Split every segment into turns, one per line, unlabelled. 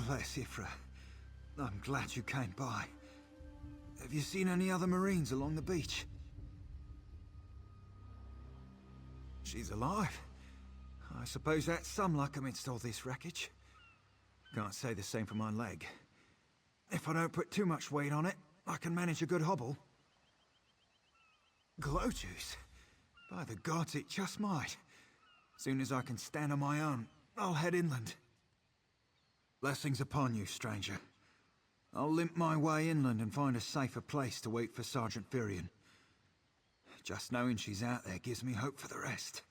bless Ifra. I'm glad you came by. Have you seen any other Marines along the beach? She's alive. I suppose that's some luck amidst all this wreckage. Can't say the same for my leg. If I don't put too much weight on it, I can manage a good hobble. Glow juice? By the gods, it just might. Soon as I can stand on my own, I'll head inland. Blessings upon you, stranger. I'll limp my way inland and find a safer place to wait for Sergeant Firion. Just knowing she's out there gives me hope for the rest.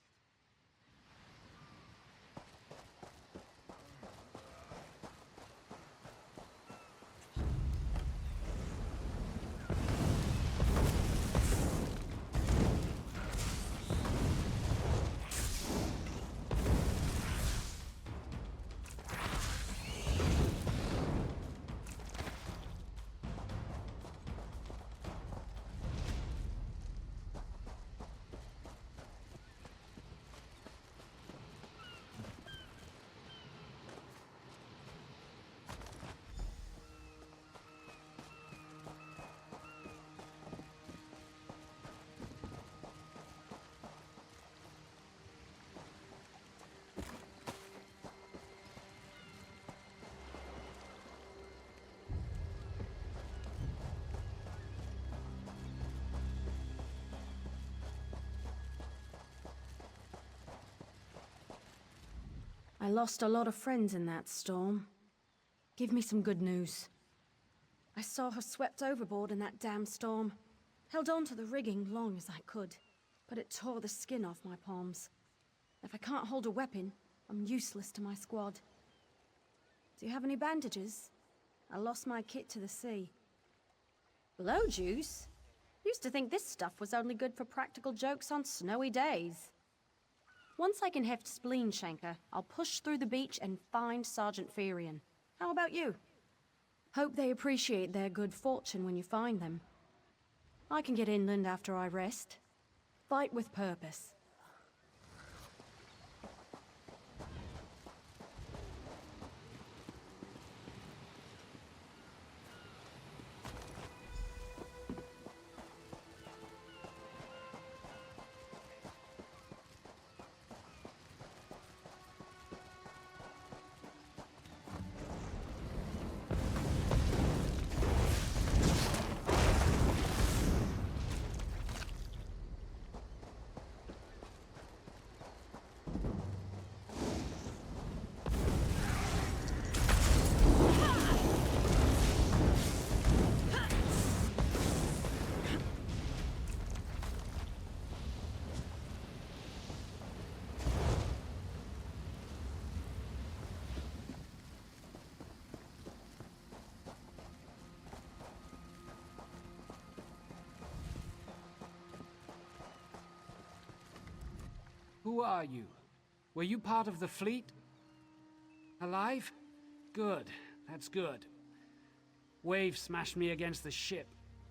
I lost a lot of friends in that storm. Give me some good news. I saw her swept overboard in that damn storm. Held on to the rigging long as I could, but it tore the skin off my palms. If I can't hold a weapon, I'm useless to my squad. Do you have any bandages? I lost my kit to the sea. Blow juice? Used to think this stuff was only good for practical jokes on snowy days. Once I can heft Spleen Shanker, I'll push through the beach and find Sergeant Firion. How about you? Hope they appreciate their good fortune when you find them. I can get inland after I rest. Fight with purpose.
Who are you? Were you part of the fleet? Alive? Good. That's good. Wave smashed me against the ship.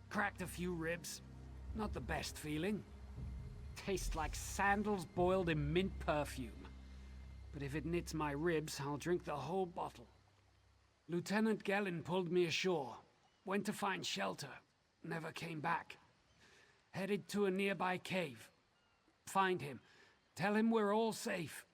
Cracked a few ribs. Not the best feeling. Tastes like sandals boiled in mint perfume. But if it knits my ribs, I'll drink the whole bottle. Lieutenant Gellin pulled me ashore. Went to find shelter. Never came back. Headed to a nearby cave. Find him. Tell him we're all safe.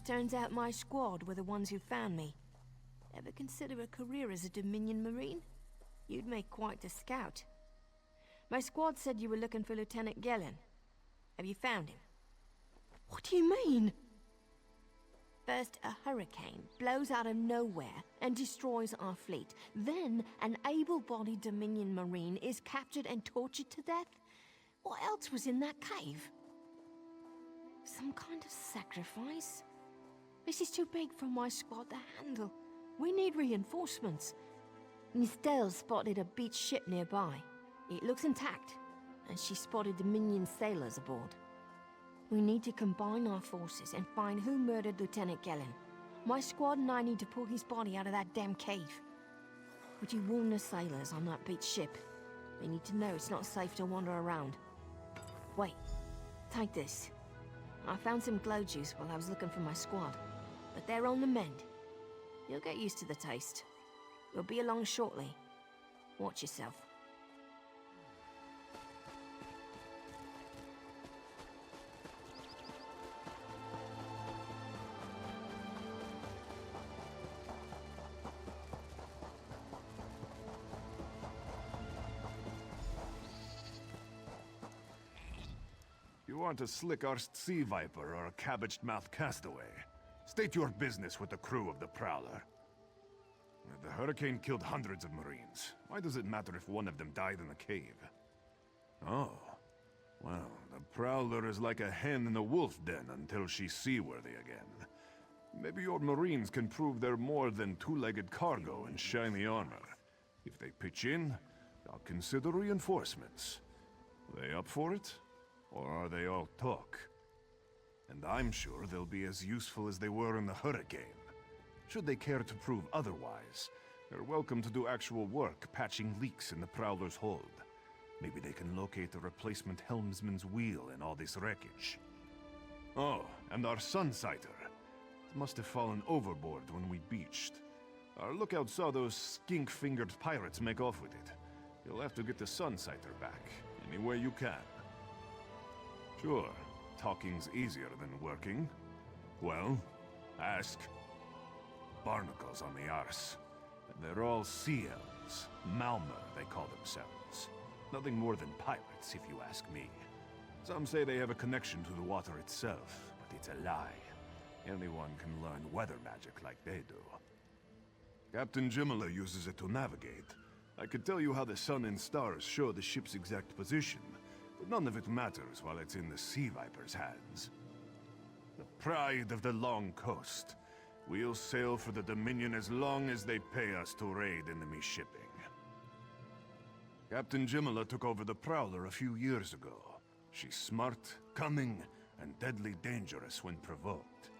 Turns out my squad were the ones who found me. Ever consider a career as a Dominion Marine? You'd make quite a scout. My squad said you were looking for Lieutenant Gellin. Have you found him?
What do you mean?
First, a hurricane blows out of nowhere and destroys our fleet. Then, an able-bodied Dominion Marine is captured and tortured to death? What else was in that cave? Some kind of sacrifice? This is too big for my squad to handle. We need reinforcements. Nistel spotted a beached ship nearby. It looks intact, and she spotted Dominion sailors aboard. We need to combine our forces and find who murdered Lieutenant Gellin. My squad and I need to pull his body out of that damn cave. Would you warn the sailors on that beached ship? They need to know it's not safe to wander around. Wait, take this. I found some glow juice while I was looking for my squad, but they're on the mend. You'll get used to the taste. We'll be along shortly. Watch yourself.
You aren't a slick-arsed sea viper or a cabbage-mouthed castaway. State your business with the crew of the Prowler. The hurricane killed hundreds of Marines. Why does it matter if one of them died in the cave? Oh. Well, the Prowler is like a hen in a wolf den until she's seaworthy again. Maybe your Marines can prove they're more than two-legged cargo in shiny armor. If they pitch in, I'll consider reinforcements. They up for it? Or are they all talk? And I'm sure they'll be as useful as they were in the hurricane. Should they care to prove otherwise, they're welcome to do actual work patching leaks in the Prowler's hold. Maybe they can locate a replacement helmsman's wheel in all this wreckage. Oh, and our Sunsighter. It must have fallen overboard when we beached. Our lookout saw those skink-fingered pirates make off with it. You'll have to get the Sunsighter back, any way you can. Sure, talking's easier than working. Well, ask. Barnacles on the arse. They're all sea elves. Malmer, they call themselves. Nothing more than pirates, if you ask me. Some say they have a connection to the water itself, but it's a lie. Anyone can learn weather magic like they do. Captain Jimala uses it to navigate. I could tell you how the sun and stars show the ship's exact position, but none of it matters while it's in the Sea Viper's hands. The pride of the long coast. We'll sail for the Dominion as long as they pay us to raid enemy shipping. Captain Jimala took over the Prowler a few years ago. She's smart, cunning, and deadly dangerous when provoked.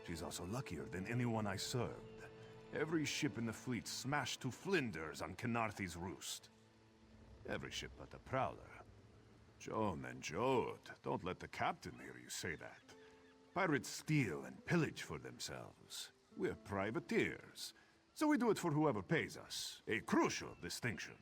She's also luckier than anyone I served. Every ship in the fleet smashed to flinders on Kynarthi's roost. Every ship but the Prowler. Joan and Jode, don't let the captain hear you say that. Pirates steal and pillage for themselves. We're privateers, so we do it for whoever pays us. A crucial distinction.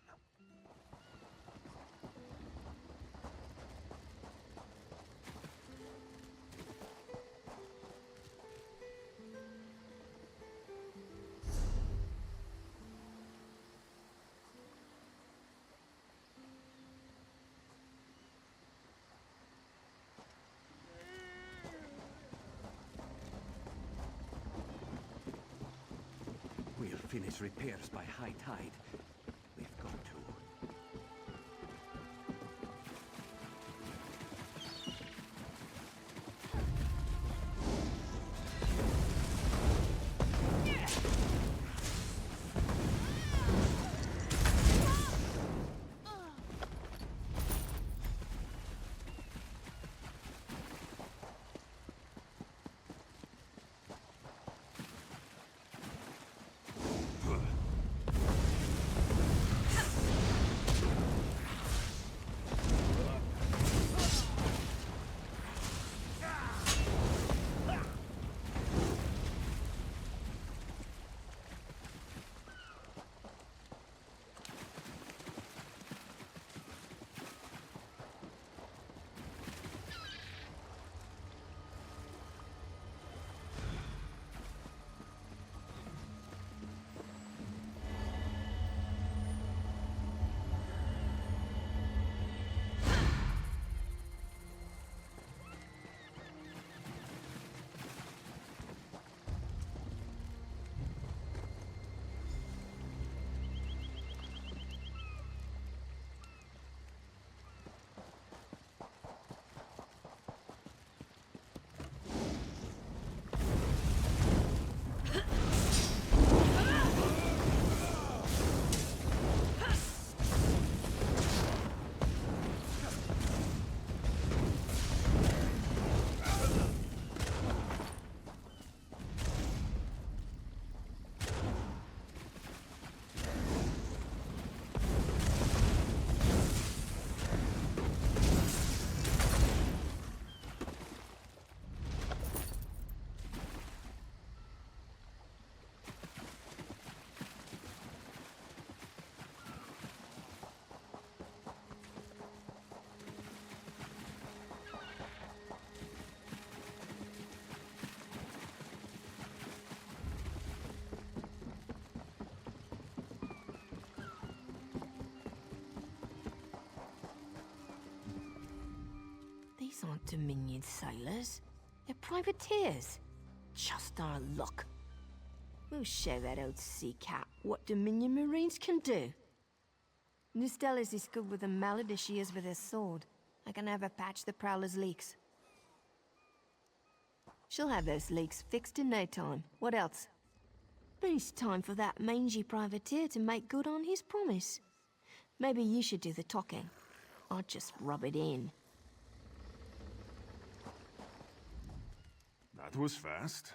We'll finish repairs by high tide. We've got to.
not Dominion sailors. They're privateers. Just our luck. We'll show that old sea cat what Dominion Marines can do. Nustella's as good with a mallet as she is with a sword. I can have her patch the Prowler's leaks. She'll have those leaks fixed in no time. What else? But it's time for that mangy privateer to make good on his promise. Maybe you should do the talking. I'll just rub it in.
That was fast.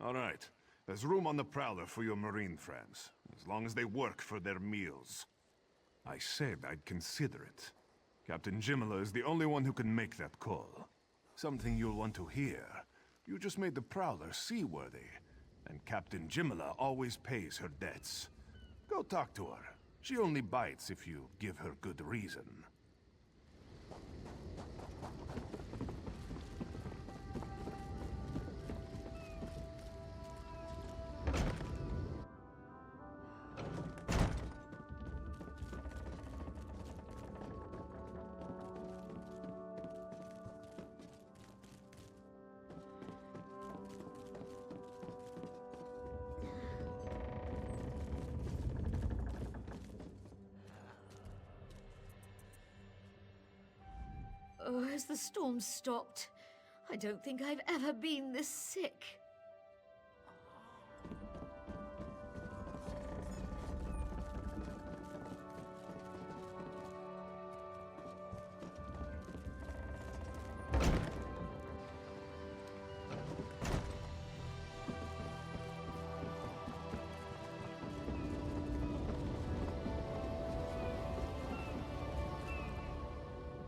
All right. There's room on the Prowler for your Marine friends, as long as they work for their meals. I said I'd consider it. Captain Jimala is the only one who can make that call. Something you'll want to hear. You just made the Prowler seaworthy, and Captain Jimala always pays her debts. Go talk to her. She only bites if you give her good reason.
Oh, has the storm stopped? I don't think I've ever been this sick.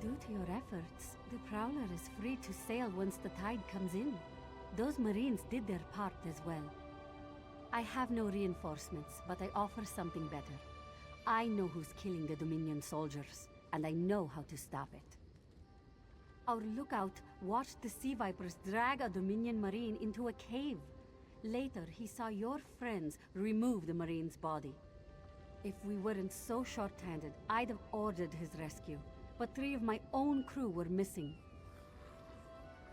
Due to your efforts, the Prowler is free to sail once the tide comes in. Those Marines did their part as well. I have no reinforcements, but I offer something better. I know who's killing the Dominion soldiers, and I know how to stop it. Our lookout watched the Sea Vipers drag a Dominion Marine into a cave. Later, he saw your friends remove the Marine's body. If we weren't so short-handed, I'd have ordered his rescue. But 3 of my own crew were missing.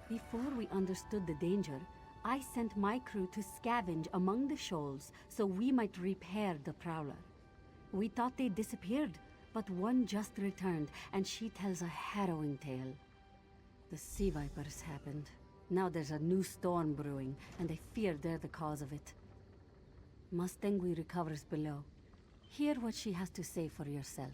Before we understood the danger, I sent my crew to scavenge among the shoals so we might repair the Prowler. We thought they disappeared, but one just returned, and she tells a harrowing tale. The Sea Vipers happened. Now there's a new storm brewing, and I fear they're the cause of it. Mustangui recovers below. Hear what she has to say for yourself.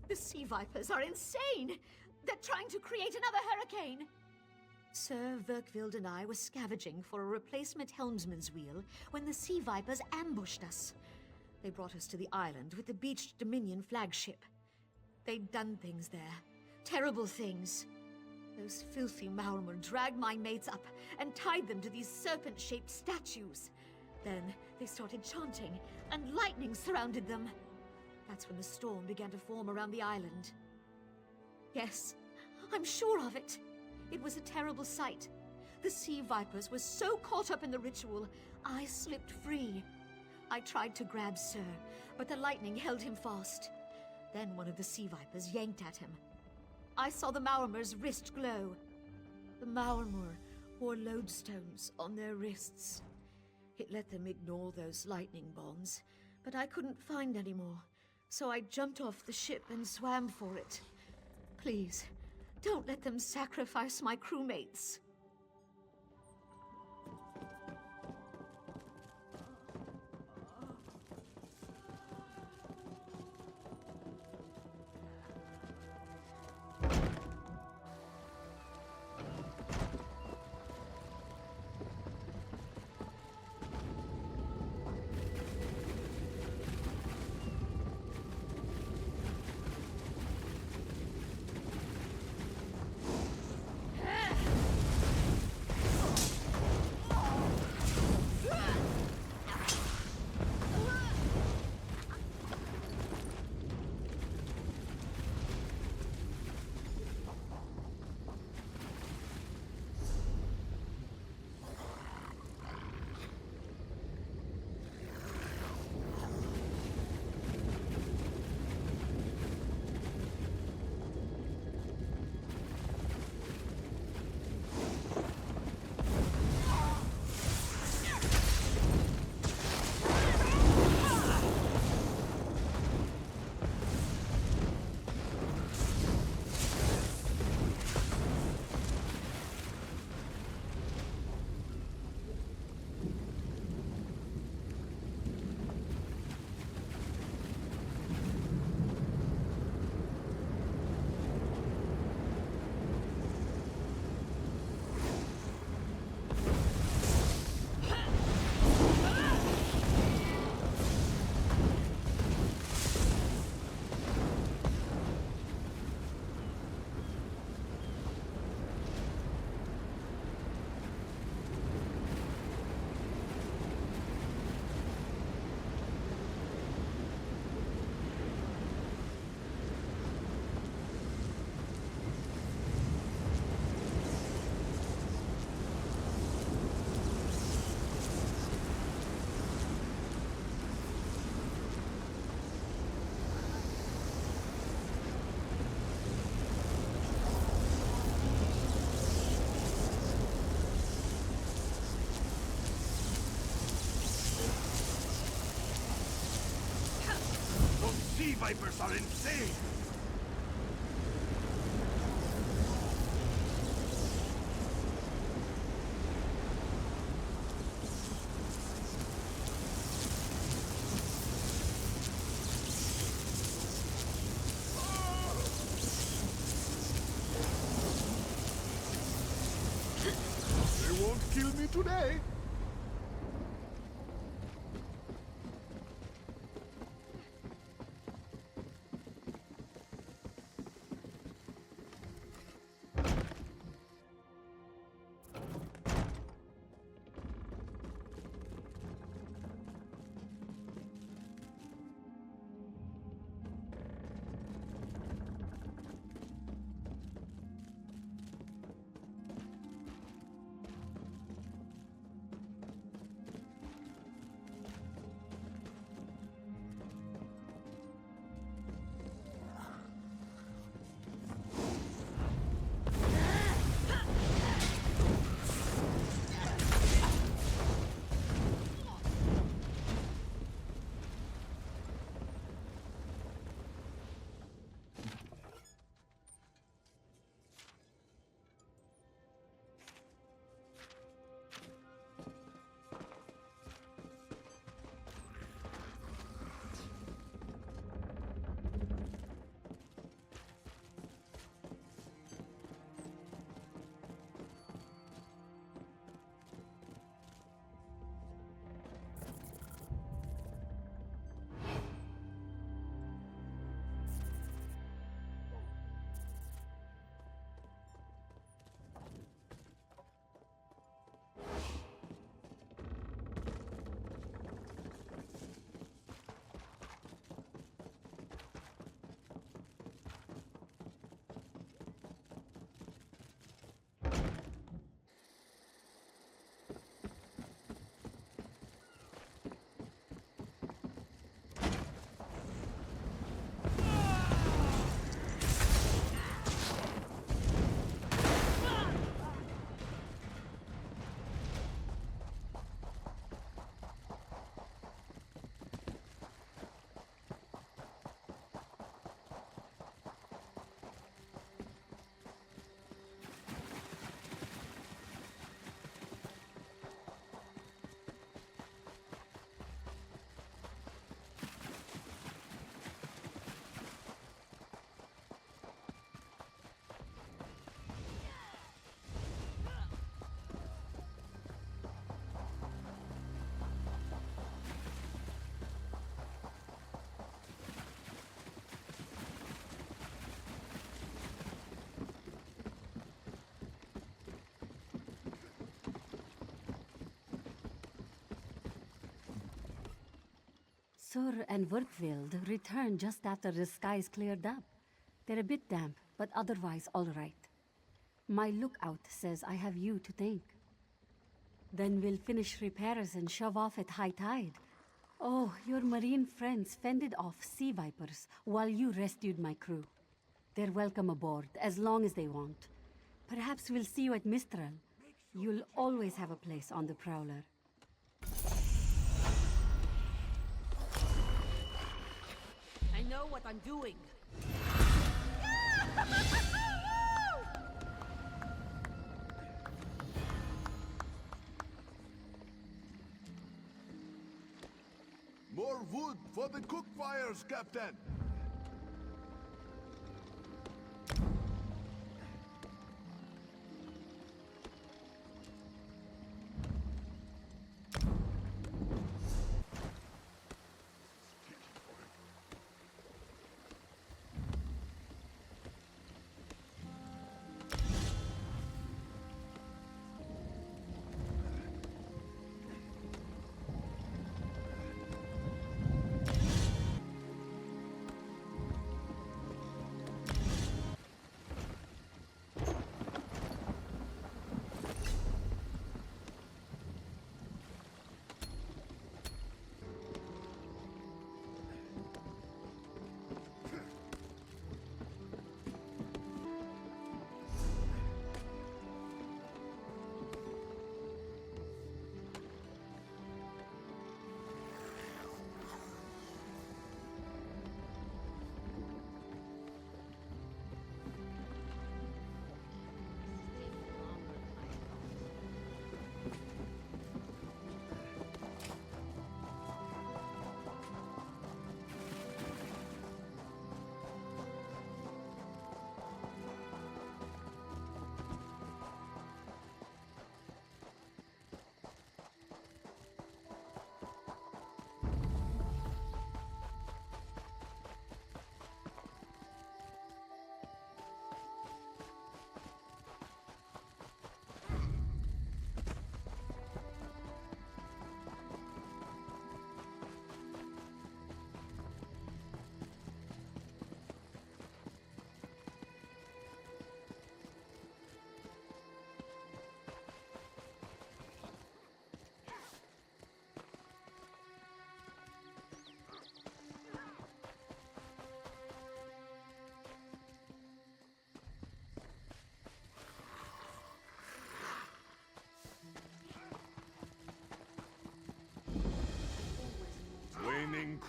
The Sea Vipers are insane! They're trying to create another hurricane! Sir Verkvild and I were scavenging for a replacement helmsman's wheel when the Sea Vipers ambushed us. They brought us to the island with the beached Dominion flagship. They'd done things there. Terrible things. Those filthy Maormer dragged my mates up and tied them to these serpent-shaped statues. Then they started chanting, and lightning surrounded them. That's when the storm began to form around the island. Yes, I'm sure of it. It was a terrible sight. The Sea Vipers were so caught up in the ritual, I slipped free. I tried to grab Sir, but the lightning held him fast. Then one of the Sea Vipers yanked at him. I saw the Maormer's wrist glow. The Maormer wore lodestones on their wrists. It let them ignore those lightning bonds, but I couldn't find any more. So I jumped off the ship and swam for it. Please, don't let them sacrifice my crewmates.
sea vipers are insane! They won't kill me today!
Sur and Werkwild returned just after the skies cleared up. They're a bit damp, but otherwise all right. My lookout says I have you to thank. Then we'll finish repairs and shove off at high tide. Oh, your marine friends fended off sea vipers while you rescued my crew. They're welcome aboard, as long as they want. Perhaps we'll see you at Mistral. You'll always have a place on the Prowler.
I know what I'm doing.
More wood for the cook fires, Captain!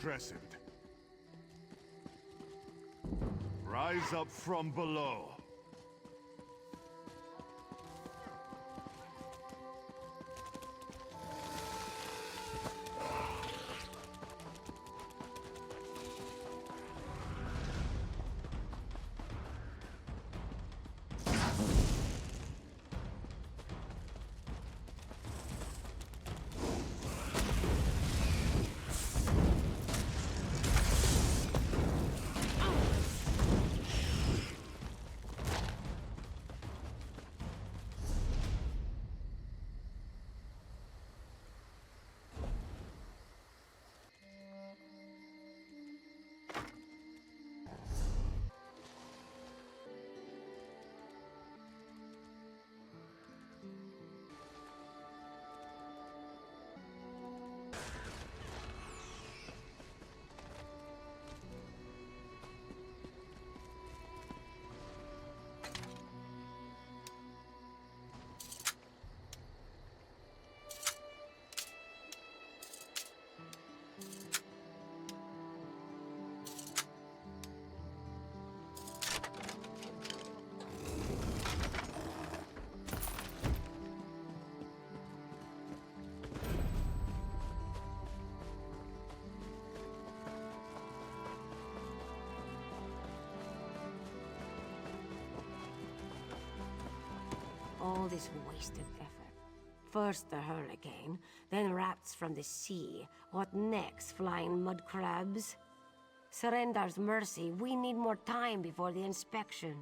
crescent. Rise up from below.
All this wasted effort. First the hurricane, then rats from the sea. What next, flying mud crabs? Surrender's mercy, we need more time before the inspection.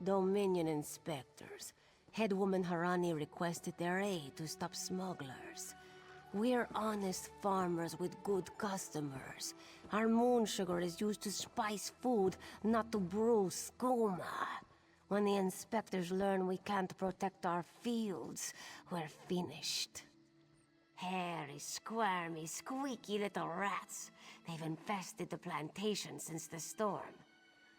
Dominion inspectors. Headwoman Harani requested their aid to stop smugglers. We're honest farmers with good customers. Our moon sugar is used to spice food, not to brew skooma. When the inspectors learn we can't protect our fields, we're finished. Hairy, squirmy, squeaky little rats. They've infested the plantation since the storm.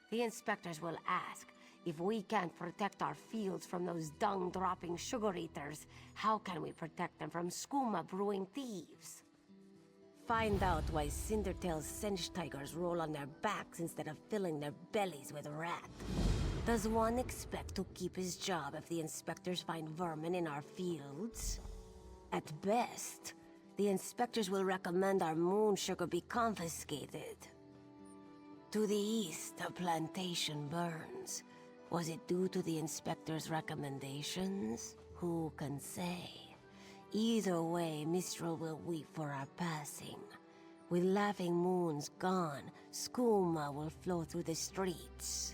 The inspectors will ask, if we can't protect our fields from those dung-dropping sugar eaters, how can we protect them from skooma brewing thieves? Find out why Cindertail's Sench tigers roll on their backs instead of filling their bellies with rat. Does one expect to keep his job if the inspectors find vermin in our fields? At best, the inspectors will recommend our moon sugar be confiscated. To the east, a plantation burns. Was it due to the inspector's recommendations? Who can say? Either way, Mistral will weep for our passing. With laughing moons gone, skooma will flow through the streets.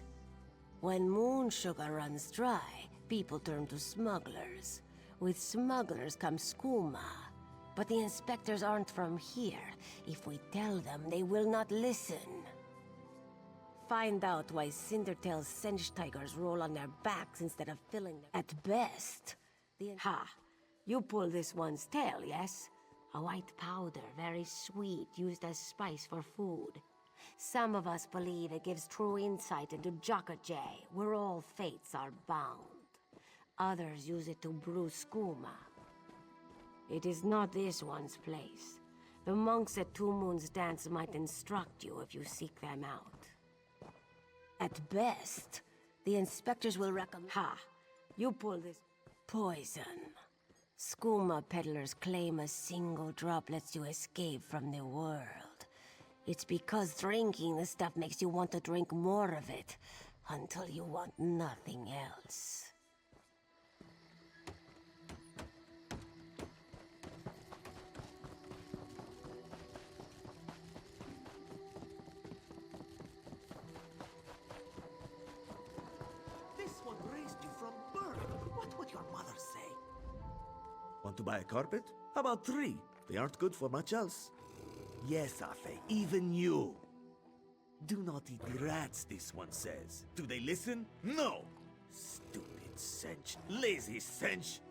When moon sugar runs dry, people turn to smugglers. With smugglers comes skooma. But the inspectors aren't from here. If we tell them, they will not listen. Find out why Cindertail's Sench tigers roll on their backs instead of filling them. At best, Ha! You pull this one's tail, yes? A white powder, very sweet, used as spice for food. Some of us believe it gives true insight into Jokajay, where all fates are bound. Others use it to brew skooma. It is not this one's place. The monks at Two Moons Dance might instruct you if you seek them out. At best, the inspectors will recommend... Ha! You pull this... Poison. Skooma peddlers claim a single drop lets you escape from the world. It's because drinking the stuff makes you want to drink more of it, until you want nothing else.
This one raised you from birth. What would your mother say? Want to buy a carpet? How about 3? They aren't good for much else. Yes, Afe, even you. Do not eat the rats, this one says. Do they listen? No! Stupid Sench. Lazy Sench.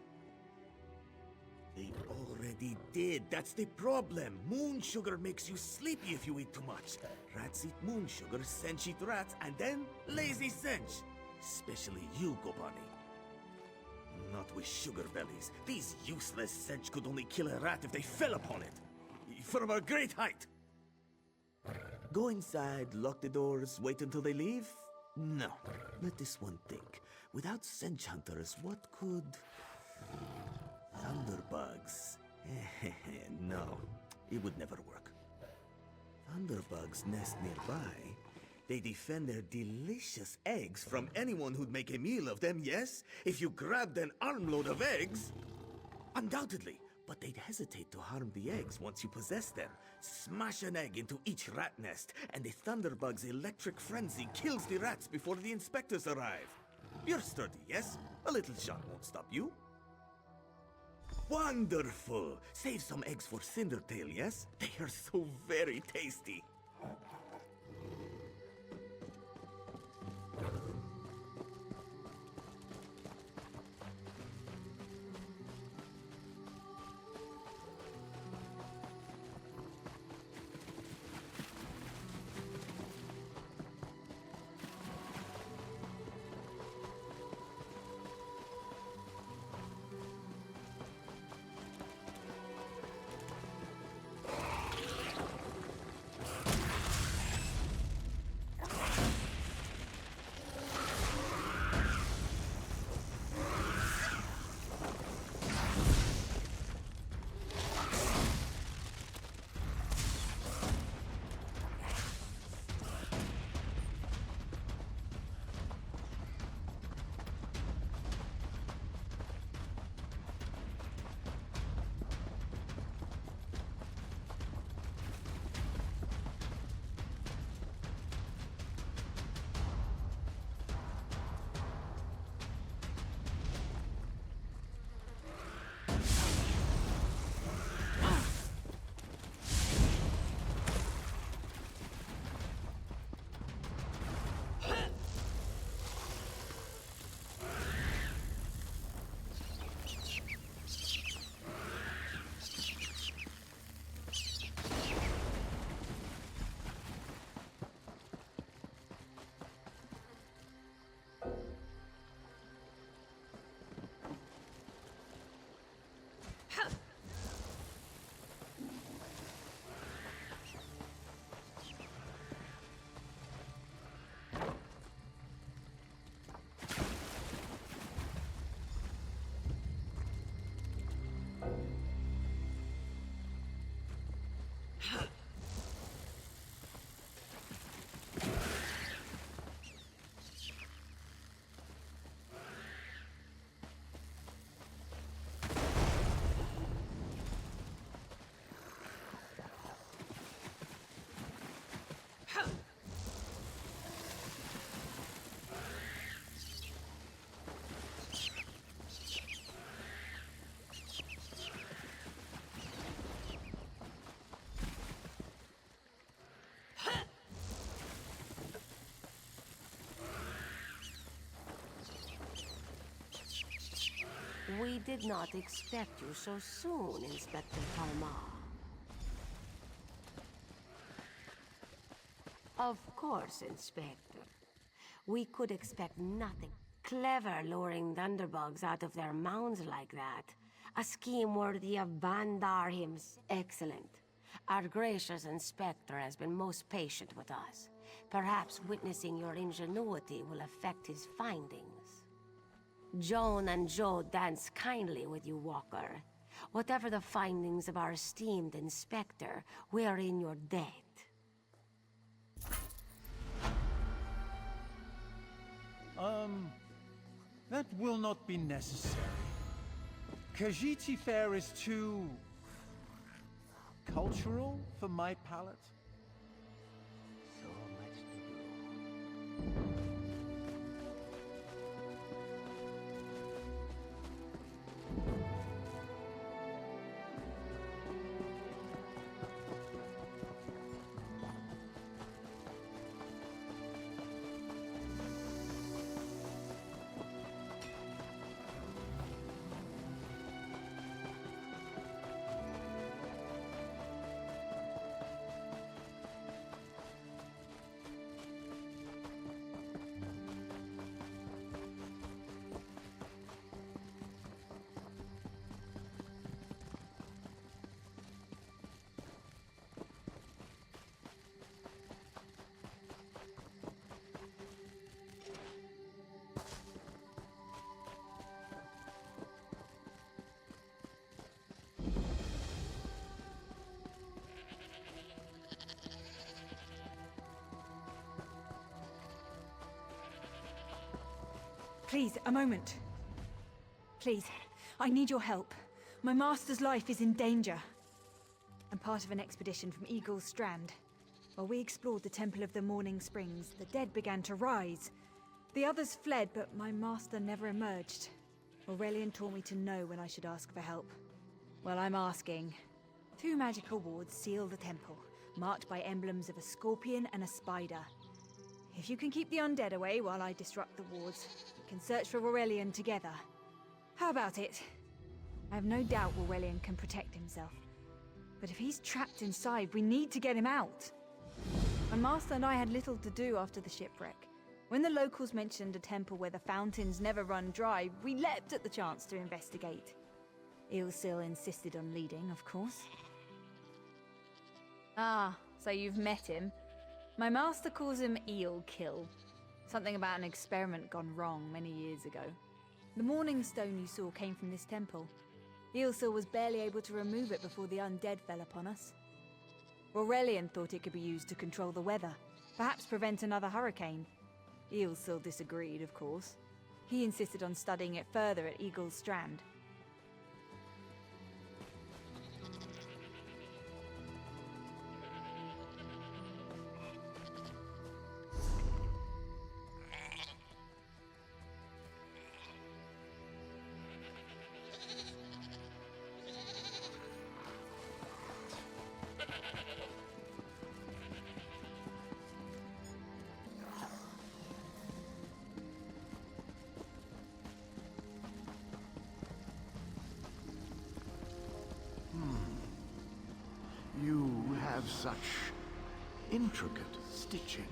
They already did. That's the problem. Moon sugar makes you sleepy if you eat too much. Rats eat moon sugar, Sench eat rats, and then lazy Sench. Especially you, Gobani. Not with sugar bellies. These useless Sench could only kill a rat if they fell upon it. From a great height. Go inside, lock the doors, wait until they leave? No. Let this one think. Without Sench Hunters, what could... Thunderbugs. No, it would never work. Thunderbugs nest nearby. They defend their delicious eggs from anyone who'd make a meal of them, yes? If you grabbed an armload of eggs... Undoubtedly, but they'd hesitate to harm the eggs once you possess them. Smash an egg into each rat nest, and the Thunderbug's electric frenzy kills the rats before the inspectors arrive. You're sturdy, yes? A little shot won't stop you. Wonderful! Save some eggs for Cindertail, yes? They are so very tasty.
We did not expect you so soon, Inspector Palma. Of course, Inspector. We could expect nothing. Clever luring Thunderbugs out of their mounds like that. A scheme worthy of Bandar himself. Excellent. Our gracious Inspector has been most patient with us. Perhaps witnessing your ingenuity will affect his findings. Joan and Joe dance kindly with you, Walker. Whatever the findings of our esteemed Inspector, we are in your debt.
That will not be necessary. Khajiit fare is too... cultural for my palate.
So much to do.
Please, a moment. Please, I need your help. My master's life is in danger. I'm part of an expedition from Eagle's Strand. While we explored the Temple of the Morning Springs, the dead began to rise. The others fled, but my master never emerged. Aurelian taught me to know when I should ask for help. Well, I'm asking. 2 magical wards seal the temple, marked by emblems of a scorpion and a spider. If you can keep the undead away while I disrupt the wards, we can search for Aurelian together. How about it? I have no doubt Aurelian can protect himself. But if he's trapped inside, we need to get him out. My master and I had little to do after the shipwreck. When the locals mentioned a temple where the fountains never run dry, we leapt at the chance to investigate. Ilsil insisted on leading, of course. Ah, so you've met him. My master calls him Eelkill. Something about an experiment gone wrong many years ago. The morning stone you saw came from this temple. Ilsil was barely able to remove it before the undead fell upon us. Aurelian thought it could be used to control the weather, perhaps prevent another hurricane. Ilsil disagreed, of course. He insisted on studying it further at Eagle's Strand.
You have such intricate stitching.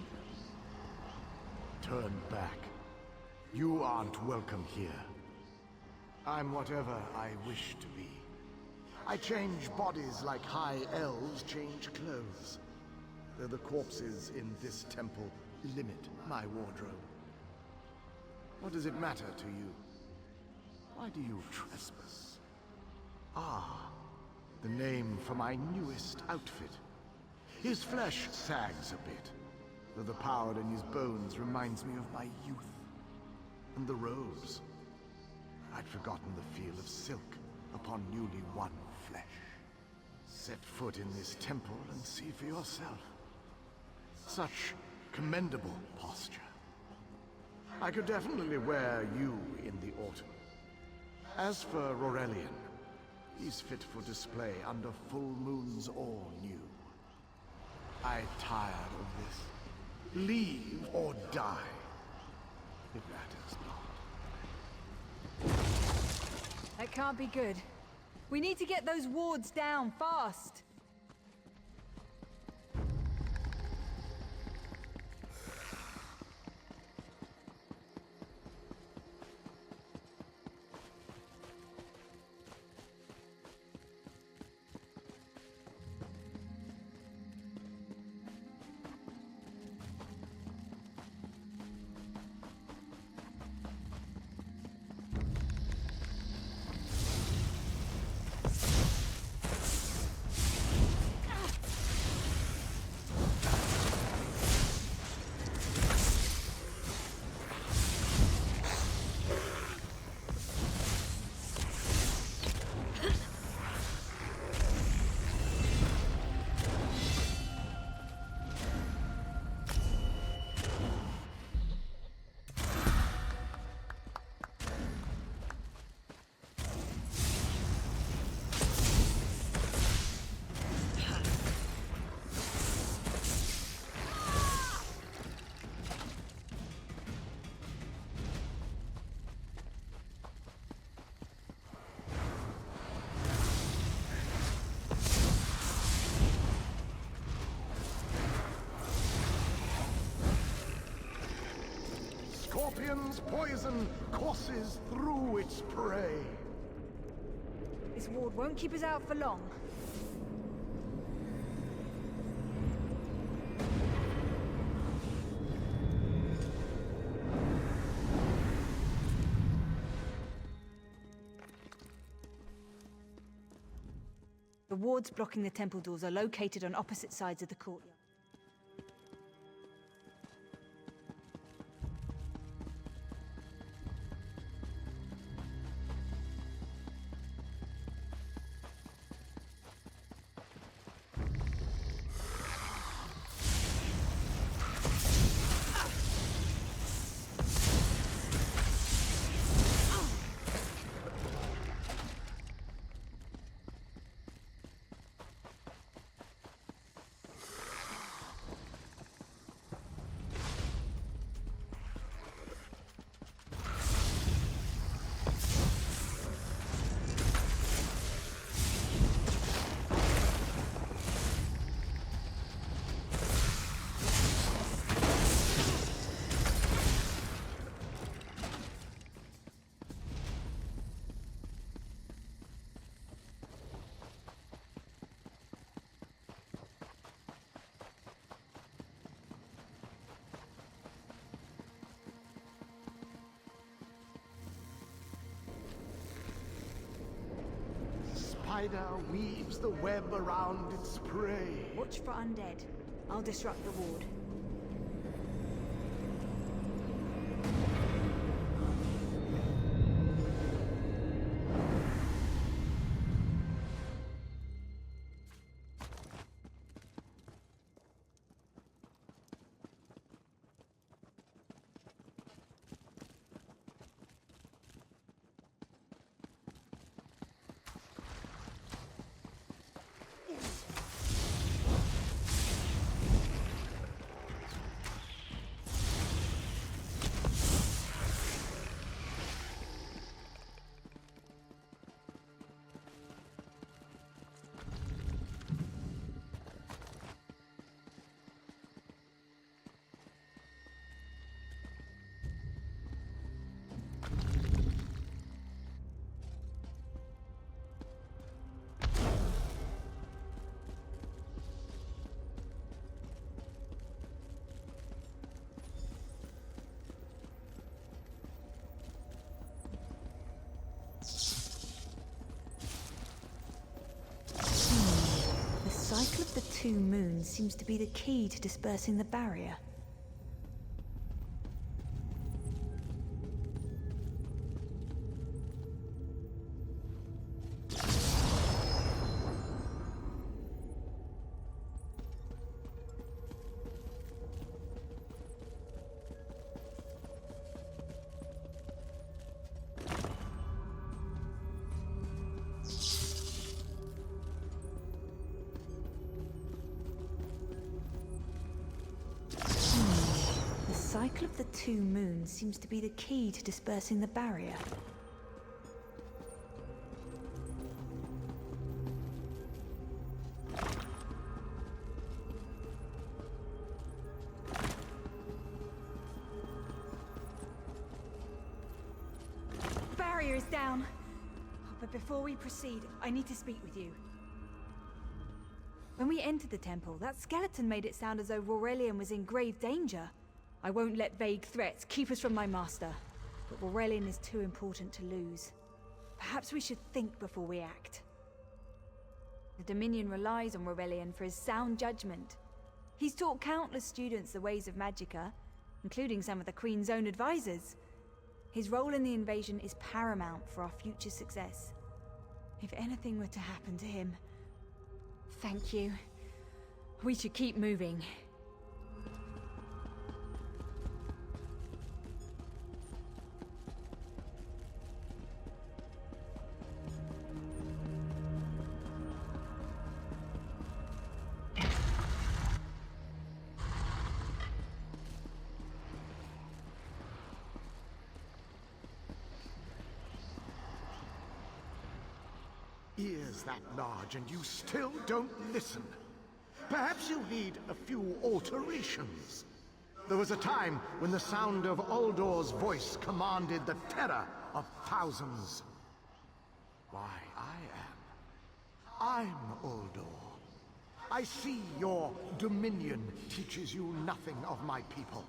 Turn back. You aren't welcome here. I'm whatever I wish to be. I change bodies like high elves change clothes. Though the corpses in this temple limit my wardrobe. What does it matter to you? Why do you trespass? Ah, the name for my newest outfit. His flesh sags a bit, though the power in his bones reminds me of my youth. And the robes. I'd forgotten the feel of silk upon newly won flesh. Set foot in this temple and see for yourself. Such commendable posture. I could definitely wear you in the autumn. As for Aurelian, he's fit for display under full moons or new. I'm tired of this. Leave or die. It matters not.
That can't be good. We need to get those wards down, fast!
Scorpion's poison courses through its prey.
This ward won't keep us out for long. The wards blocking the temple doors are located on opposite sides of the courtyard.
spider weaves the web around its prey.
Watch for undead. I'll disrupt the ward. The cycle of the two moons seems to be the key to dispersing the barrier. The cycle of the two moons seems to be the key to dispersing the barrier. Barrier is down. But before we proceed, I need to speak with you. When we entered the temple, that skeleton made it sound as though Aurelian was in grave danger. I won't let vague threats keep us from my master, but Aurelian is too important to lose. Perhaps we should think before we act. The Dominion relies on Aurelian for his sound judgment. He's taught countless students the ways of Magicka, including some of the Queen's own advisors. His role in the invasion is paramount for our future success. If anything were to happen to him... Thank you. We should keep moving.
Ears that large and you still don't listen. Perhaps you need a few alterations. There was a time when the sound of Uldor's voice commanded the terror of thousands. Why, I'm Uldor. I see your Dominion teaches you nothing of my people.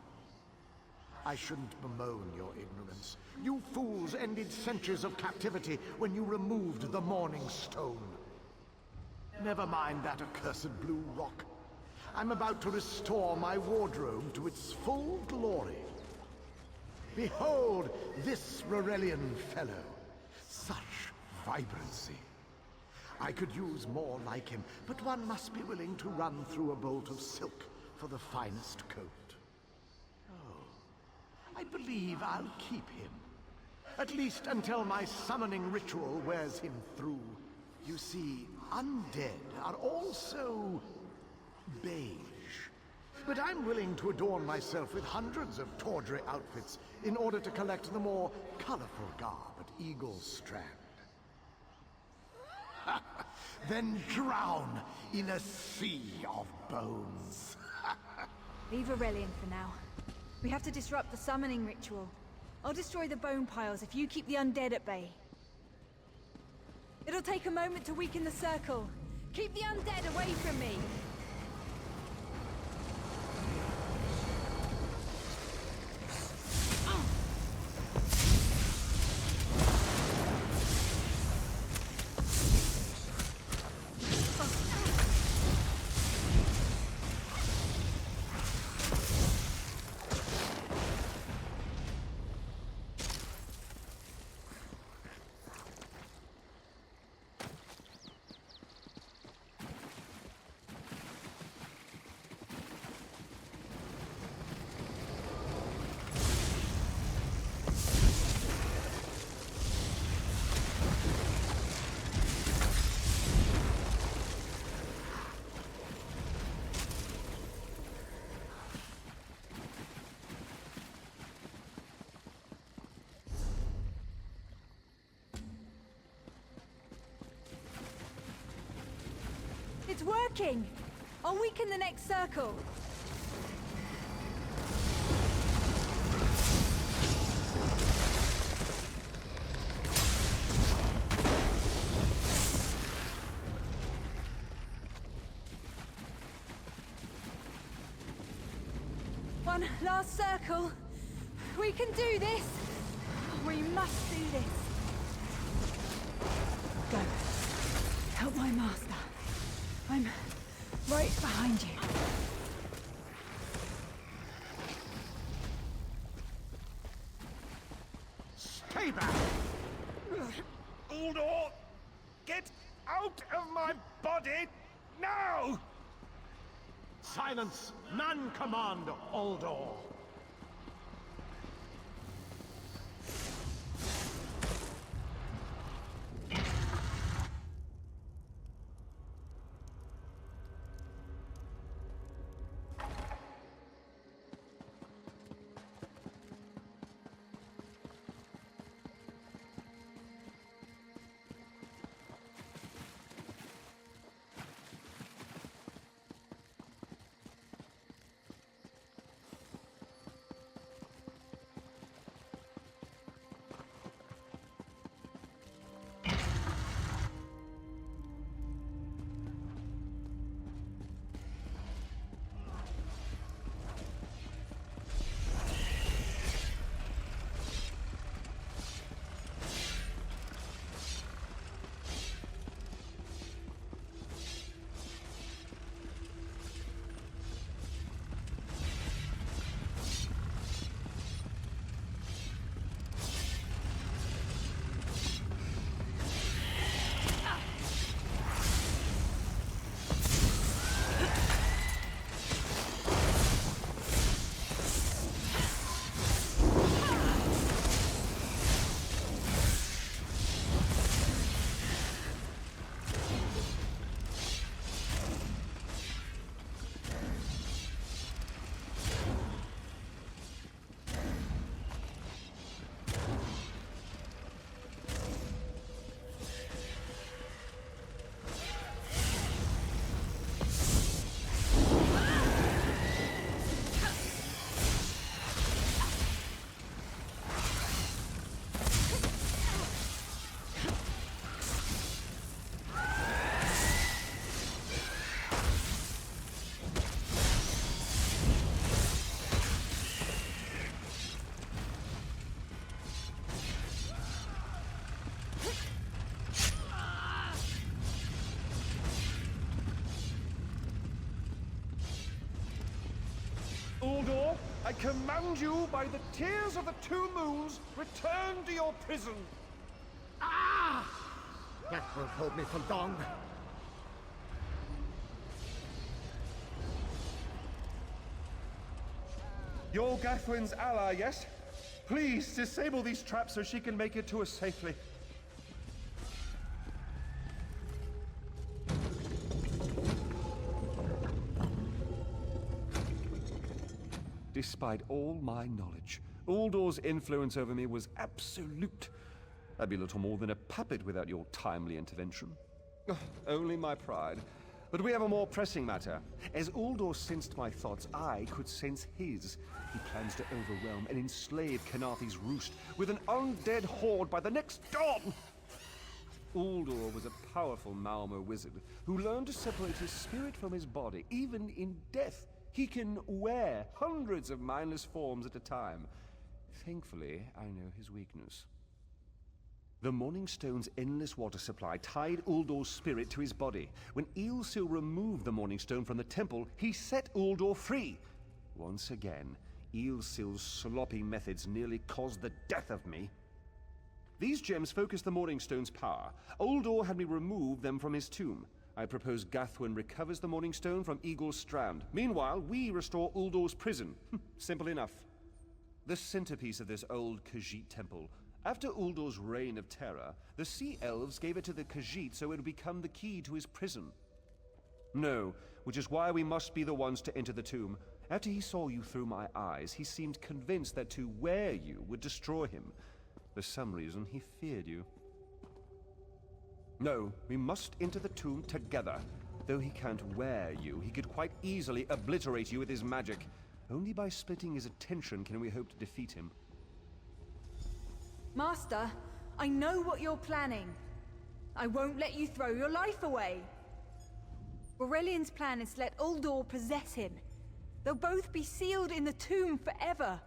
I shouldn't bemoan your ignorance. You fools ended centuries of captivity when you removed the Morning Stone. Never mind that accursed blue rock. I'm about to restore my wardrobe to its full glory. Behold this Rorelian fellow. Such vibrancy. I could use more like him, but one must be willing to run through a bolt of silk for the finest coat. I believe I'll keep him. At least until my summoning ritual wears him through. You see, undead are also beige. But I'm willing to adorn myself with hundreds of tawdry outfits in order to collect the more colorful garb at Eagle's Strand. Then drown in a sea of bones.
Leave Aurelian for now. We have to disrupt the summoning ritual. I'll destroy the bone piles if you keep the undead at bay. It'll take a moment to weaken the circle. Keep the undead away from me! It's working! I'll weaken the next circle. One last circle. We can do this. We must do this. Go. Help my master. I'm right behind you.
Stay back! Uldor! Get out of my body now!
Silence! None command Uldor!
Uldor, I command you by the tears of the two moons, return to your prison.
Ah! That won't hold me for long.
You're Gathwin's ally, yes? Please, disable these traps so she can make it to us safely. Despite all my knowledge, Uldor's influence over me was absolute. I'd be little more than a puppet without your timely intervention. Ugh, only my pride. But we have a more pressing matter. As Uldor sensed my thoughts, I could sense his. He plans to overwhelm and enslave Kenathi's roost with an undead horde by the next dawn! Uldor was a powerful Malmo wizard who learned to separate his spirit from his body, even in death. He can wear hundreds of mindless forms at a time. Thankfully, I know his weakness. The Morning Stone's endless water supply tied Uldor's spirit to his body. When Eilsil removed the Morning Stone from the temple, he set Uldor free. Once again, Eilsil's sloppy methods nearly caused the death of me. These gems focus the Morning Stone's power. Uldor had me remove them from his tomb. I propose Gathwin recovers the Morning Stone from Eagle's Strand. Meanwhile, we restore Uldor's prison. Simple enough. The centerpiece of this old Khajiit temple. After Uldor's reign of terror, the Sea Elves gave it to the Khajiit so it would become the key to his prison. No, which is why we must be the ones to enter the tomb. After he saw you through my eyes, he seemed convinced that to wear you would destroy him. For some reason, he feared you. No, we must enter the tomb together.
Though he can't wear you, he could quite easily obliterate you with his magic. Only by splitting his attention can we hope to defeat him.
Master, I know what you're planning. I won't let you throw your life away. Aurelian's plan is to let Uldor possess him. They'll both be sealed in the tomb forever.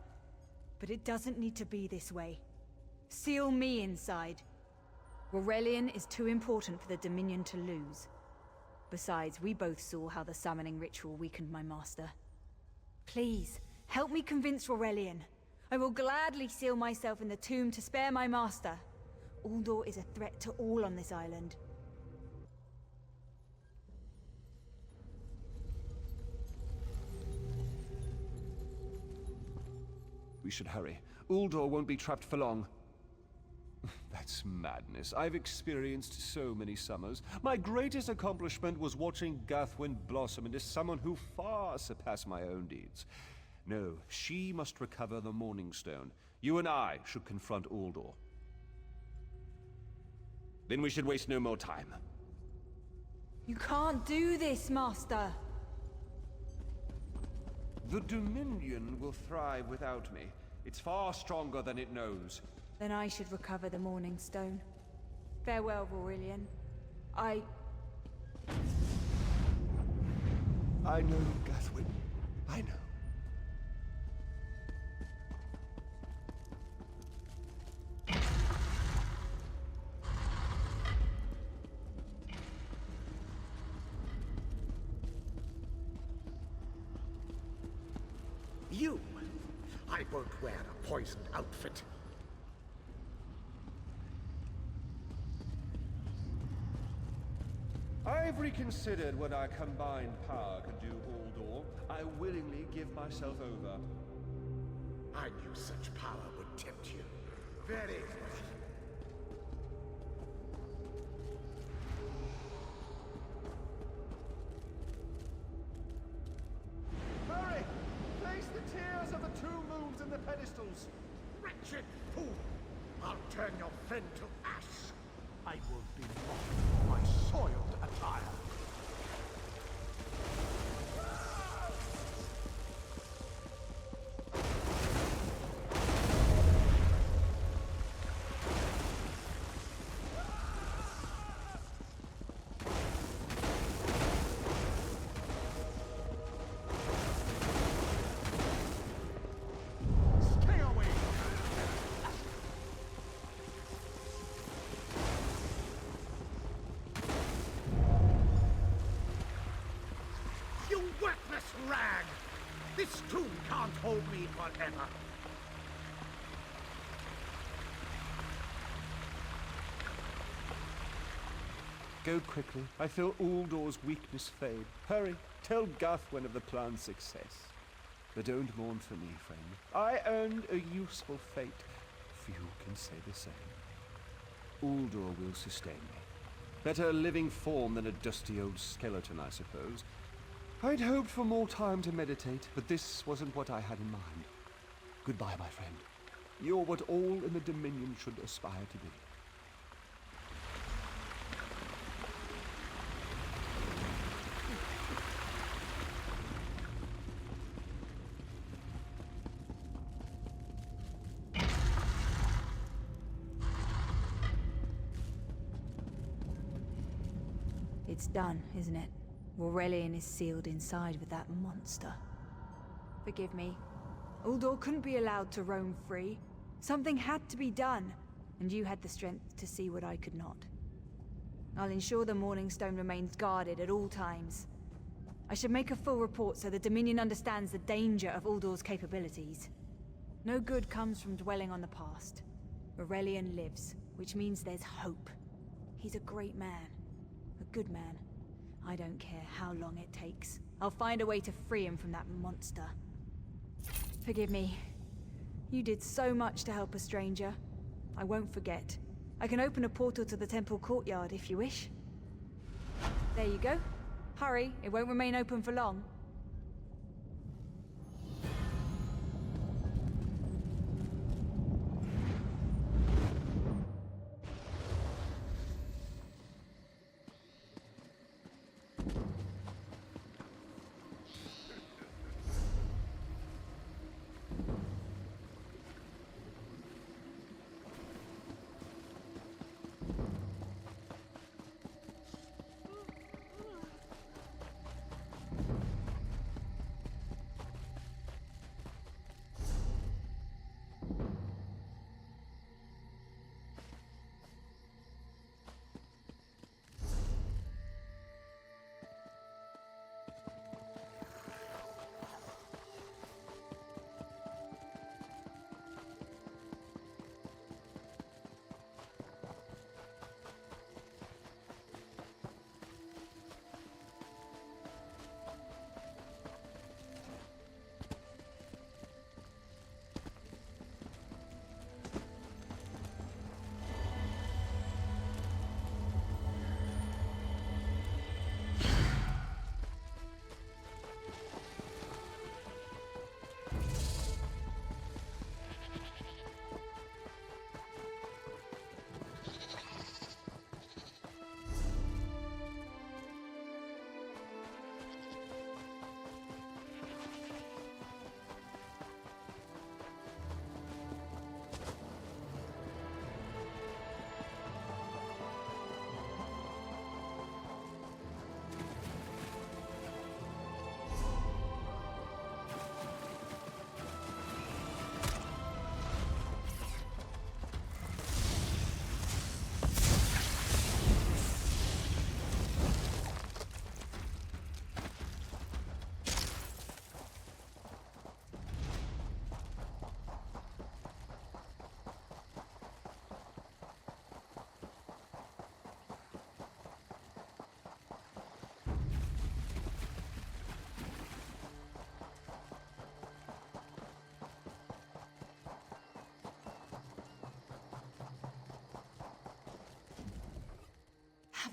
But it doesn't need to be this way. Seal me inside. Aurelian is too important for the Dominion to lose. Besides, we both saw how the summoning ritual weakened my master. Please, help me convince Aurelian. I will gladly seal myself in the tomb to spare my master. Uldor is a threat to all on this island.
We should hurry. Uldor won't be trapped for long. That's madness. I've experienced so many summers. My greatest accomplishment was watching Gathwin blossom into someone who far surpassed my own deeds. No, she must recover the Morning Stone. You and I should confront Uldor. Then we should waste no more time.
You can't do this, Master!
The Dominion will thrive without me. It's far stronger than it knows.
Then I should recover the Morning Stone. Farewell, Aurelian. I
know, Gathwin. I know.
You! I won't wear a poisoned outfit.
I've reconsidered what our combined power could do, Uldor. I willingly give myself over.
I knew such power would tempt you. Very well.
Hurry! Place the tears of the two moons in the pedestals.
Wretched fool! I'll turn your friend to ash. I will be mocked for my soiled attire. Stay away! You worthless rag! This tomb can't hold me forever.
Go quickly. I feel Uldor's weakness fade. Hurry, tell Gathwin of the plan's success. But don't mourn for me, friend. I earned a useful fate. Few can say the same. Uldor will sustain me. Better a living form than a dusty old skeleton, I suppose. I'd hoped for more time to meditate, but this wasn't what I had in mind. Goodbye, my friend. You're what all in the Dominion should aspire to be.
It's done, isn't it? Aurelian is sealed inside with that monster. Forgive me. Uldor couldn't be allowed to roam free. Something had to be done, and you had the strength to see what I could not. I'll ensure the Morning Stone remains guarded at all times. I should make a full report so the Dominion understands the danger of Uldor's capabilities. No good comes from dwelling on the past. Aurelian lives, which means there's hope. He's a great man. A good man. I don't care how long it takes. I'll find a way to free him from that monster. Forgive me. You did so much to help a stranger. I won't forget. I can open a portal to the temple courtyard if you wish. There you go. Hurry, it won't remain open for long.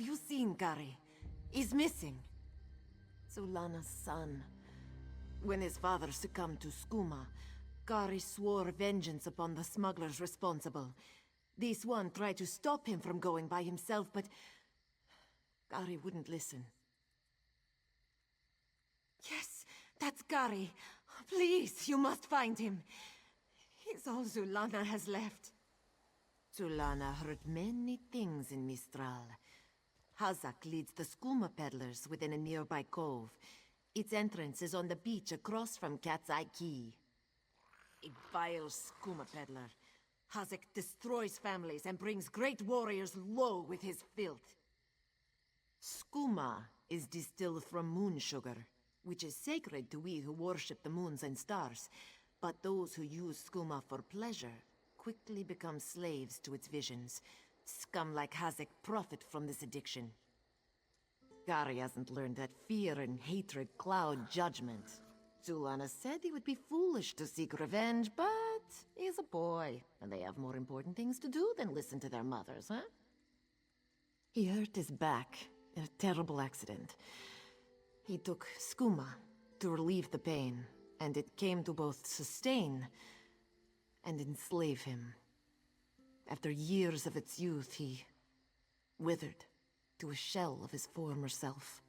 Have you seen Gary? He's missing. Zulana's son. When his father succumbed to skooma, Gary swore vengeance upon the smugglers responsible. This one tried to stop him from going by himself, but Gary wouldn't listen. Yes, that's Gary. Please, you must find him. He's all Zulana has left. Zulana heard many things in Mistral. Hazak leads the skooma peddlers within a nearby cove. Its entrance is on the beach across from Cat's Eye Key. A vile skooma peddler. Hazak destroys families and brings great warriors low with his filth. Skooma is distilled from moon sugar, which is sacred to we who worship the moons and stars. But those who use skooma for pleasure quickly become slaves to its visions. Scum like Hazak profit from this addiction. Gary hasn't learned that fear and hatred cloud judgment. Zulana said he would be foolish to seek revenge, but he's a boy, and they have more important things to do than listen to their mothers, huh? He hurt his back in a terrible accident. He took skooma to relieve the pain, and it came to both sustain and enslave him. After years of its youth, he withered to a shell of his former self.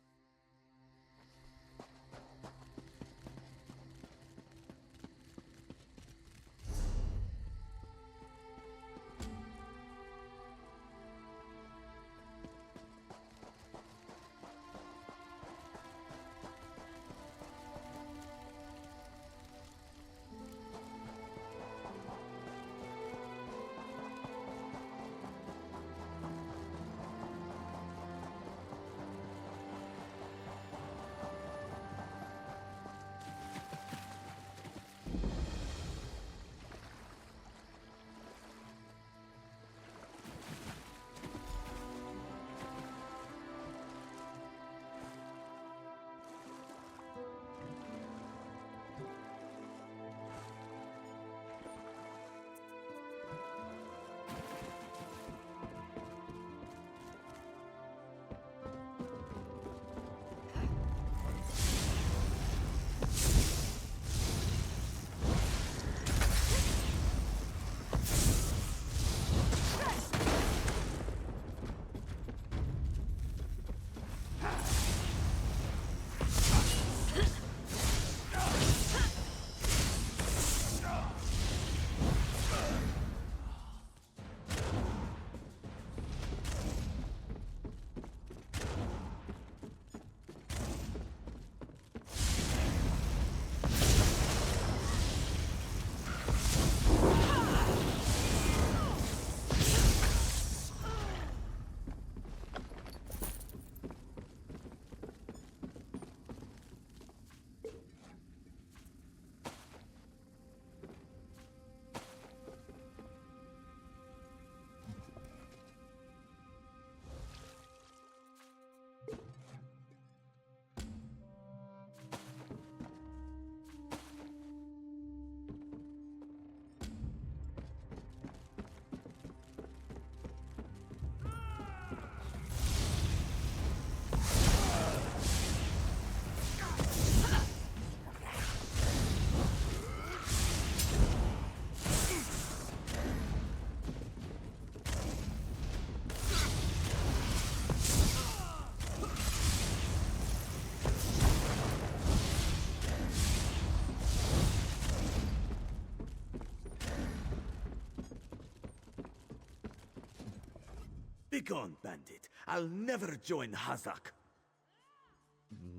Begone, bandit. I'll never join Hazak.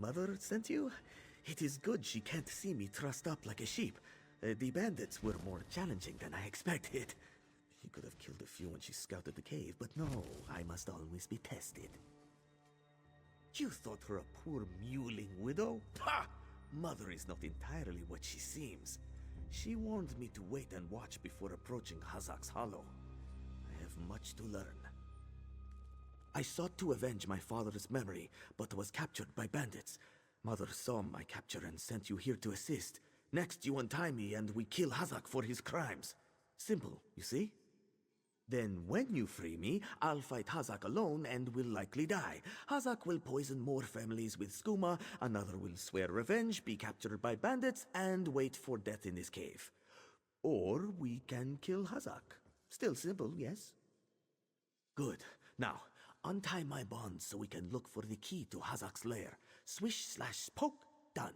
Mother sent you? It is good she can't see me trussed up like a sheep. The bandits were more challenging than I expected. She could have killed a few when she scouted the cave, but no, I must always be tested. You thought her a poor mewling widow? Pah! Mother is not entirely what she seems. She warned me to wait and watch before approaching Hazak's Hollow. I have much to learn. I sought to avenge my father's memory, but was captured by bandits. Mother saw my capture and sent you here to assist. Next, you untie me and we kill Hazak for his crimes. Simple, you see? Then when you free me, I'll fight Hazak alone and will likely die. Hazak will poison more families with skooma, another will swear revenge, be captured by bandits, and wait for death in this cave. Or we can kill Hazak. Still simple, yes? Good. Now, untie my bonds so we can look for the key to Hazak's lair. Swish/poke, done.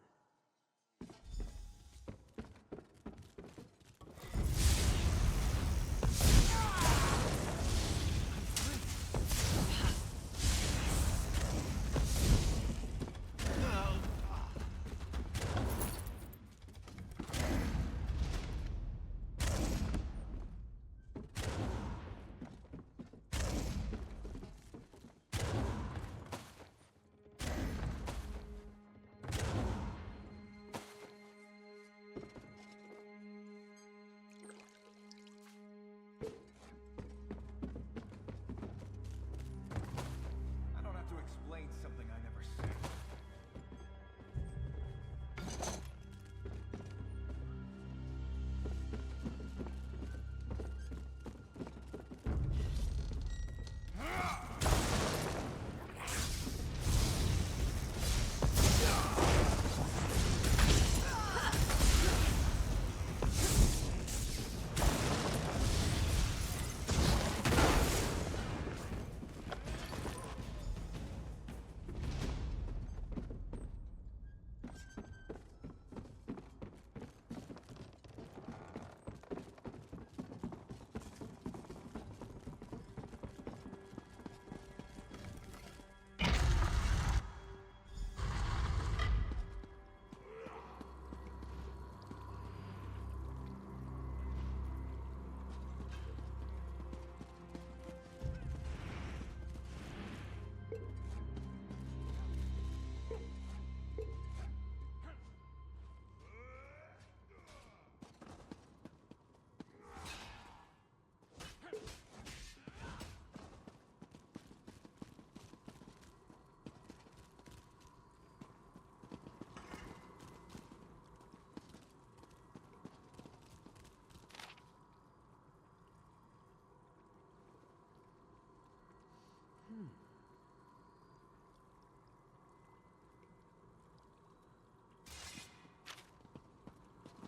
I don't have to explain something I never said.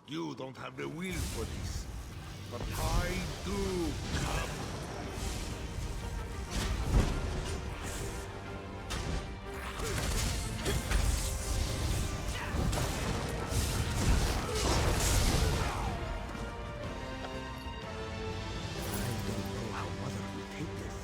You don't have the will for this, but I do. Come.
I don't know how Mother will take this.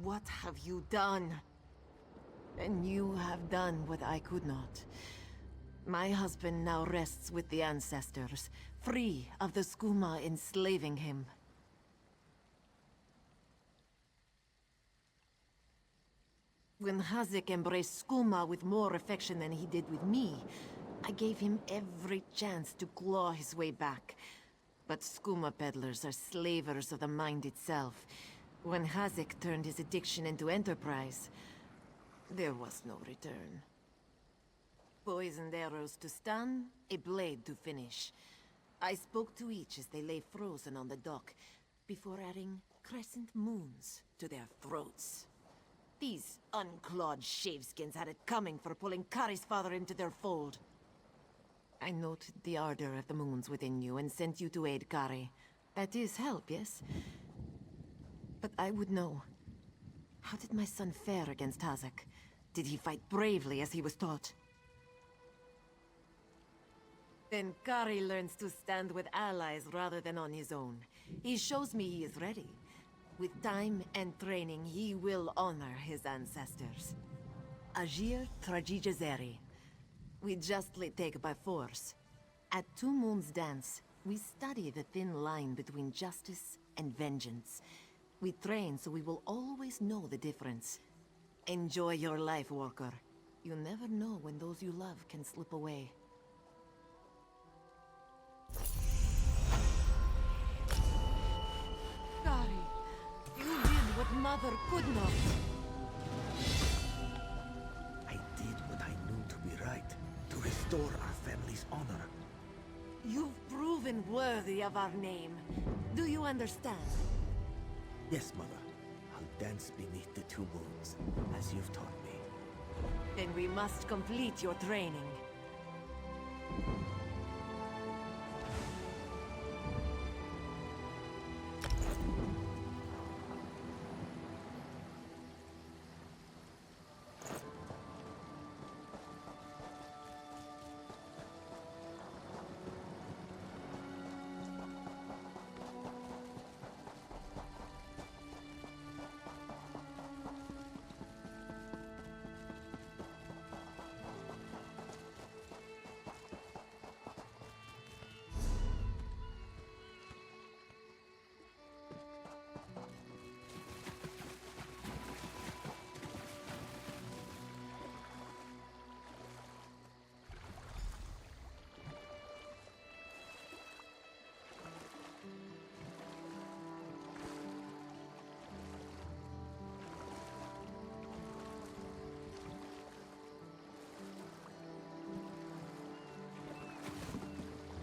What have you done? And you have done what I could not.
My husband now rests with the ancestors, free of the skooma enslaving him. When Hazik embraced skooma with more affection than he did with me, I gave him every chance to claw his way back. But skooma peddlers are slavers of the mind itself. When Hazik turned his addiction into enterprise, there was no return. Poisoned arrows to stun, a blade to finish. I spoke to each as they lay frozen on the dock, before adding crescent moons to their throats. These unclawed shaveskins had it coming for pulling Kari's father into their fold. I noted the ardor of the moons within you and sent you to aid Kari. That is help, yes? But I would know. How did my son fare against Hazik? Did he fight bravely as he was taught? Then Kari learns to stand with allies rather than on his own. He shows me he is ready. With time and training, he will honor his ancestors. Agir Tragijazeri. We justly take by force. At Two Moons Dance, we study the thin line between justice and vengeance. We train so we will always know the difference. Enjoy your life, Walker. You never know when those you love can slip away. Kari, you did what Mother could not.
I did what I knew to be right, to restore our family's honor.
You've proven worthy of our name. Do you understand?
Yes, Mother. I'll dance beneath the two moons, as you've taught me.
Then we must complete your training.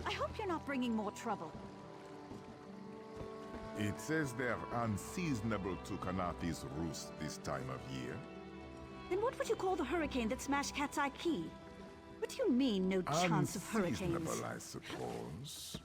I hope you're not bringing more trouble.
It says they're unseasonable to Kanafi's roost this time of year.
Then what would you call the hurricane that smashed Cat's Eye Key? What do you mean, no chance of hurricanes?
Unseasonable, I suppose.